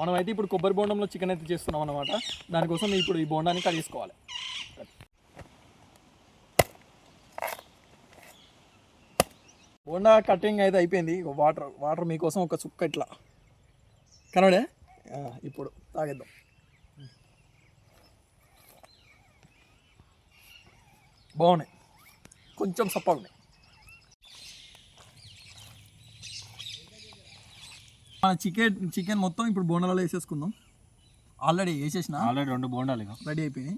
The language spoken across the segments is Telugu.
మనమైతే ఇప్పుడు కొబ్బరి బోండంలో చికెన్ అయితే చేస్తున్నాం అన్నమాట. దానికోసం ఇప్పుడు ఈ బోండాన్ని కడిగేసుకోవాలి. బోండా కటింగ్ అయితే అయిపోయింది. వాటర్ మీకోసం ఒక చుక్క ఇట్లా కనబడే. ఇప్పుడు తాగేద్దాం. బాగున్నాయి, కొంచెం సప్పగా ఉన్నాయి. మన చికెన్ మొత్తం ఇప్పుడు బోండాలలో వేసేసుకుందాం. ఆల్రెడీ 2 బోండాలు రెడీ అయిపోయినాయి.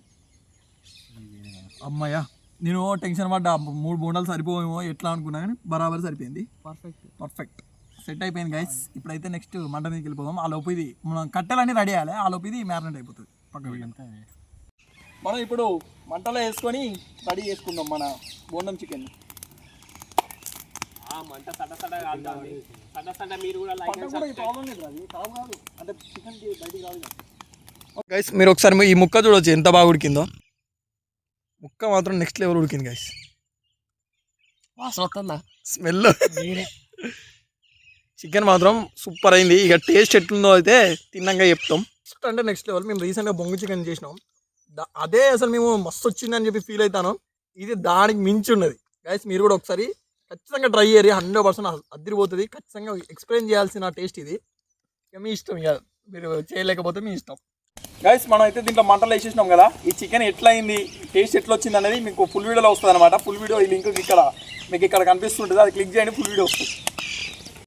అమ్మయ్య, నేను టెన్షన్ పడ్డా 3 బోండాలు సరిపోవేమో ఎట్లా అనుకున్నా, కానీ బరాబర్ సరిపోయింది. పర్ఫెక్ట్ సెట్ అయిపోయింది గైస్. ఇప్పుడైతే నెక్స్ట్ మంట మీదకి వెళ్ళిపోదాం. ఆ లోపు ఇది మనం కట్టెలన్నీ రెడీ చేయాలి. ఆ లోపు ఇది మ్యారినేట్ అయిపోతుంది. పక్కన మనం ఇప్పుడు మంటలో వేసుకొని రెడీ చేసుకుందాం మన బోండం చికెన్. మంట మీరు కూడా అంటే చికెన్కి బయటికి రాదు. గైస్ మీరు ఒకసారి ఈ ముక్క చూడవచ్చు ఎంత బాగా ఉడికిందో. ముక్క మాత్రం నెక్స్ట్ లెవెల్ ఉడికింది గైస్. వాసన వస్తుందా? స్మెల్. చికెన్ మాత్రం సూపర్ అయింది. ఇక టేస్ట్ ఎట్లుందో అయితే తిన్నాక చెప్తాం. అంటే నెక్స్ట్ లెవెల్. మేము రీసెంట్గా బొంగు చికెన్ చేసినాం. అదే అసలు మేము మస్తు వచ్చిందని చెప్పి ఫీల్ అవుతాను. ఇది దానికి మించి ఉన్నది గైస్. మీరు కూడా ఒకసారి ఖచ్చితంగా ట్రై చేయరు. 100% అదిరిపోతుంది. ఖచ్చితంగా ఎక్స్ప్లెయిన్ చేయాల్సిన టేస్ట్ ఇది. ఇక మీ ఇష్టం, ఇక మీరు చేయలేకపోతే మీ ఇష్టం. గైస్ మనం అయితే దీంట్లో మంటలు వేసేసినాం కదా. ఈ చికెన్ ఎట్లా అయింది, టేస్ట్ ఎట్లా వచ్చింది అనేది మీకు ఫుల్ వీడియోలో వస్తుంది అనమాట. ఫుల్ వీడియో ఈ లింక్ ఇక్కడ మీకు ఇక్కడ కనిపిస్తుంటుంది. అది క్లిక్ చేయండి, ఫుల్ వీడియో వస్తుంది.